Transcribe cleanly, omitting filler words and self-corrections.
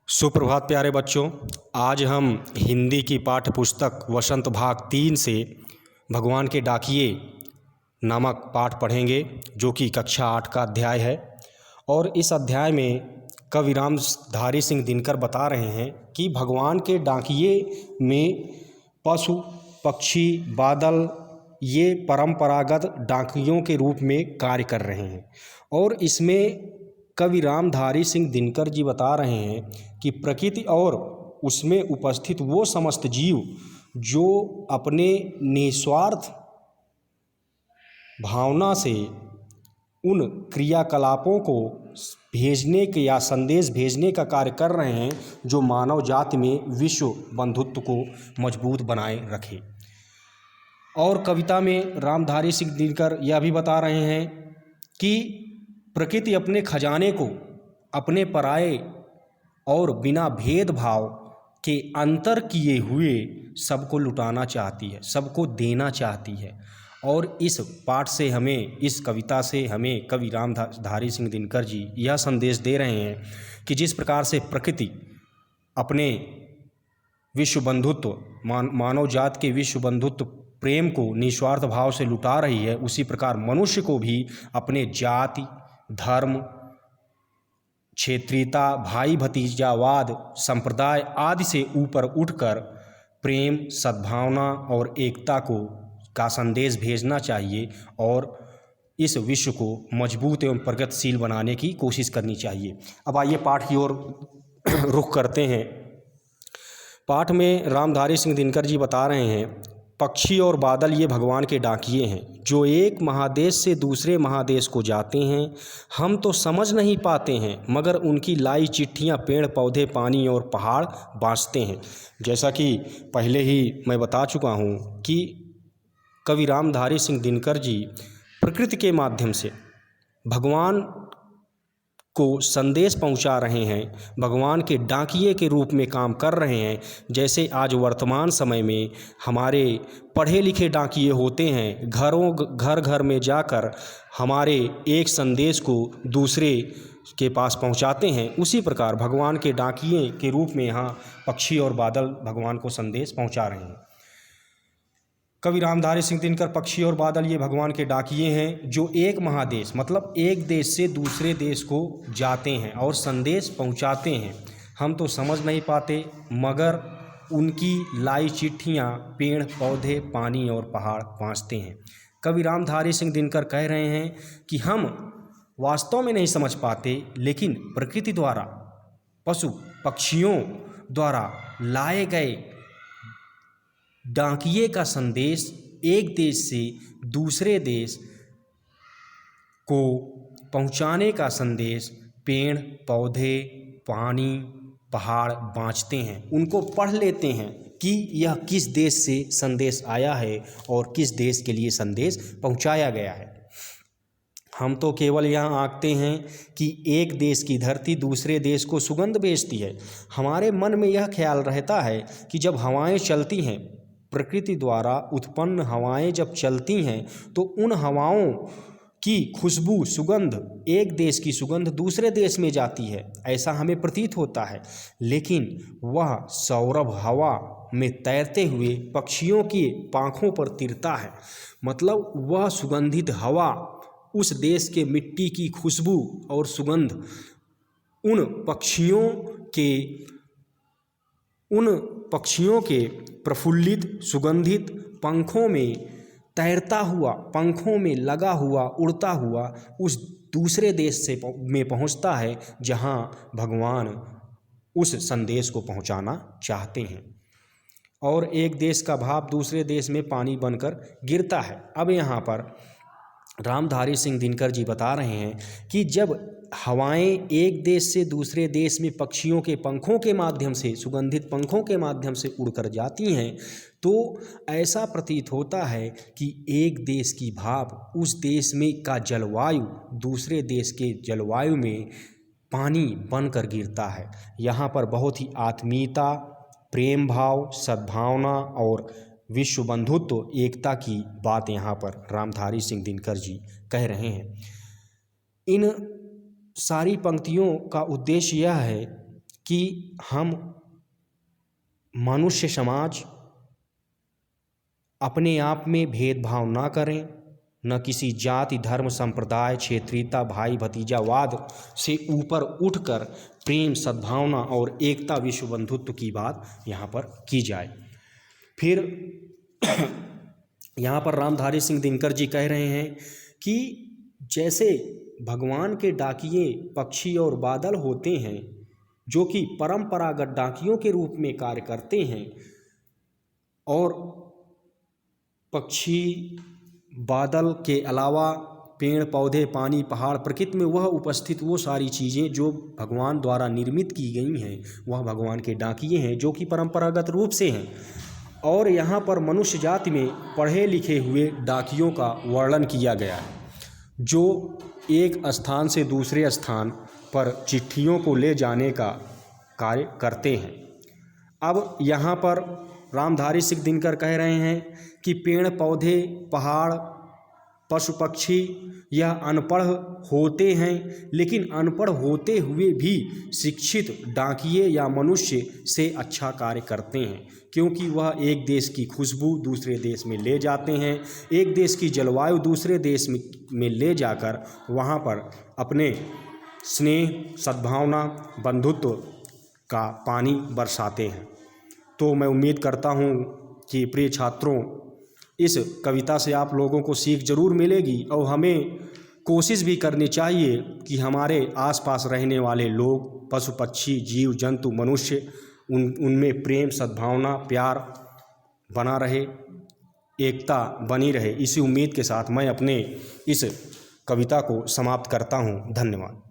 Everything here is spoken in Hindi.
सुप्रभात प्यारे बच्चों। आज हम हिंदी की पाठ्य पुस्तक वसंत भाग 3 से भगवान के डाकिये नामक पाठ पढ़ेंगे, जो कि कक्षा 8 का अध्याय है। और इस अध्याय में कवि रामधारी सिंह दिनकर बता रहे हैं कि भगवान के डाकिये में पशु, पक्षी, बादल ये परंपरागत डाकियों के रूप में कार्य कर रहे हैं। और इसमें कवि रामधारी सिंह दिनकर जी बता रहे हैं कि प्रकृति और उसमें उपस्थित वो समस्त जीव जो अपने निस्वार्थ भावना से उन क्रियाकलापों को भेजने के या संदेश भेजने का कार्य कर रहे हैं, जो मानव जाति में विश्व बंधुत्व को मजबूत बनाए रखे। और कविता में रामधारी सिंह दिनकर यह भी बता रहे हैं कि प्रकृति अपने खजाने को अपने पराये और बिना भेदभाव के अंतर किए हुए सबको लुटाना चाहती है, सबको देना चाहती है। और इस पाठ से हमें, इस कविता से हमें कवि रामधारी सिंह दिनकर जी यह संदेश दे रहे हैं कि जिस प्रकार से प्रकृति अपने विश्व बंधुत्व, मानव जात के विश्व बंधुत्व प्रेम को निस्वार्थ भाव से लुटा रही है, उसी प्रकार मनुष्य को भी अपने जाति, धर्म, क्षेत्रीयता, भाई भतीजावाद, संप्रदाय आदि से ऊपर उठकर प्रेम, सद्भावना और एकता का संदेश भेजना चाहिए और इस विश्व को मजबूत एवं प्रगतिशील बनाने की कोशिश करनी चाहिए। अब आइए पाठ की ओर रुख करते हैं। पाठ में रामधारी सिंह दिनकर जी बता रहे हैं, पक्षी और बादल ये भगवान के डाकिये हैं, जो एक महादेश से दूसरे महादेश को जाते हैं। हम तो समझ नहीं पाते हैं, मगर उनकी लाई चिट्ठियाँ पेड़ पौधे, पानी और पहाड़ बाँचते हैं। जैसा कि पहले ही मैं बता चुका हूँ कि कवि रामधारी सिंह दिनकर जी प्रकृति के माध्यम से भगवान को संदेश पहुंचा रहे हैं, भगवान के डाकिये के रूप में काम कर रहे हैं। जैसे आज वर्तमान समय में हमारे पढ़े लिखे डाकिये होते हैं, घर घर में जाकर हमारे एक संदेश को दूसरे के पास पहुंचाते हैं, उसी प्रकार भगवान के डाकिये के रूप में यहाँ पक्षी और बादल भगवान को संदेश पहुंचा रहे हैं। कवि रामधारी सिंह दिनकर पक्षी और बादल ये भगवान के डाकिये हैं, जो एक महादेश मतलब एक देश से दूसरे देश को जाते हैं और संदेश पहुंचाते हैं। हम तो समझ नहीं पाते, मगर उनकी लाई चिट्ठियाँ पेड़ पौधे, पानी और पहाड़ बाँचते हैं। कवि रामधारी सिंह दिनकर कह रहे हैं कि हम वास्तव में नहीं समझ पाते, लेकिन प्रकृति द्वारा, पशु पक्षियों द्वारा लाए गए डाकिये का संदेश एक देश से दूसरे देश को पहुंचाने का संदेश पेड़ पौधे, पानी, पहाड़ बाँचते हैं। उनको पढ़ लेते हैं कि यह किस देश से संदेश आया है और किस देश के लिए संदेश पहुंचाया गया है। हम तो केवल यहाँ आंकते हैं कि एक देश की धरती दूसरे देश को सुगंध भेजती है। हमारे मन में यह ख्याल रहता है कि जब हवाएं चलती हैं, प्रकृति द्वारा उत्पन्न हवाएं जब चलती हैं, तो उन हवाओं की खुशबू, सुगंध, एक देश की सुगंध दूसरे देश में जाती है, ऐसा हमें प्रतीत होता है। लेकिन वह सौरभ हवा में तैरते हुए पक्षियों की पाँखों पर तिरता है। मतलब वह सुगंधित हवा, उस देश के मिट्टी की खुशबू और सुगंध उन पक्षियों के प्रफुल्लित सुगंधित पंखों में तैरता हुआ, पंखों में लगा हुआ, उड़ता हुआ उस दूसरे देश में पहुंचता है, जहां भगवान उस संदेश को पहुंचाना चाहते हैं। और एक देश का भाप दूसरे देश में पानी बनकर गिरता है। अब यहाँ पर रामधारी सिंह दिनकर जी बता रहे हैं कि जब हवाएं एक देश से दूसरे देश में पक्षियों के पंखों के माध्यम से, सुगंधित पंखों के माध्यम से उड़कर जाती हैं, तो ऐसा प्रतीत होता है कि एक देश की भाप उस देश में का जलवायु दूसरे देश के जलवायु में पानी बनकर गिरता है। यहाँ पर बहुत ही आत्मीयता, प्रेम भाव, सद्भावना और विश्व बंधुत्व, एकता की बात यहाँ पर रामधारी सिंह दिनकर जी कह रहे हैं। इन सारी पंक्तियों का उद्देश्य यह है कि हम मनुष्य समाज अपने आप में भेदभाव ना करें, न किसी जाति धर्म संप्रदाय क्षेत्रीयता भाई भतीजावाद से ऊपर उठकर प्रेम सद्भावना और एकता विश्व बंधुत्व की बात यहाँ पर की जाए। फिर यहाँ पर रामधारी सिंह दिनकर जी कह रहे हैं कि जैसे भगवान के डाकिये पक्षी और बादल होते हैं जो कि परंपरागत डाकियों के रूप में कार्य करते हैं, और पक्षी बादल के अलावा पेड़ पौधे पानी पहाड़ प्रकृति में वह उपस्थित वो सारी चीज़ें जो भगवान द्वारा निर्मित की गई हैं वह भगवान के डाकिये हैं जो कि परंपरागत रूप से हैं। और यहाँ पर मनुष्य जाति में पढ़े लिखे हुए डाकियों का वर्णन किया गया है जो एक स्थान से दूसरे स्थान पर चिट्ठियों को ले जाने का कार्य करते हैं। अब यहाँ पर रामधारी सिंह दिनकर कह रहे हैं कि पेड़ पौधे पहाड़ पशु पक्षी यह अनपढ़ होते हैं, लेकिन अनपढ़ होते हुए भी शिक्षित डाकिये या मनुष्य से अच्छा कार्य करते हैं, क्योंकि वह एक देश की खुशबू दूसरे देश में ले जाते हैं, एक देश की जलवायु दूसरे देश में ले जाकर वहाँ पर अपने स्नेह सद्भावना बंधुत्व का पानी बरसाते हैं। तो मैं उम्मीद करता हूँ कि प्रिय छात्रों, इस कविता से आप लोगों को सीख जरूर मिलेगी और हमें कोशिश भी करनी चाहिए कि हमारे आसपास रहने वाले लोग पशु पक्षी जीव जंतु मनुष्य उनमें प्रेम सद्भावना प्यार बना रहे, एकता बनी रहे। इसी उम्मीद के साथ मैं अपने इस कविता को समाप्त करता हूँ। धन्यवाद।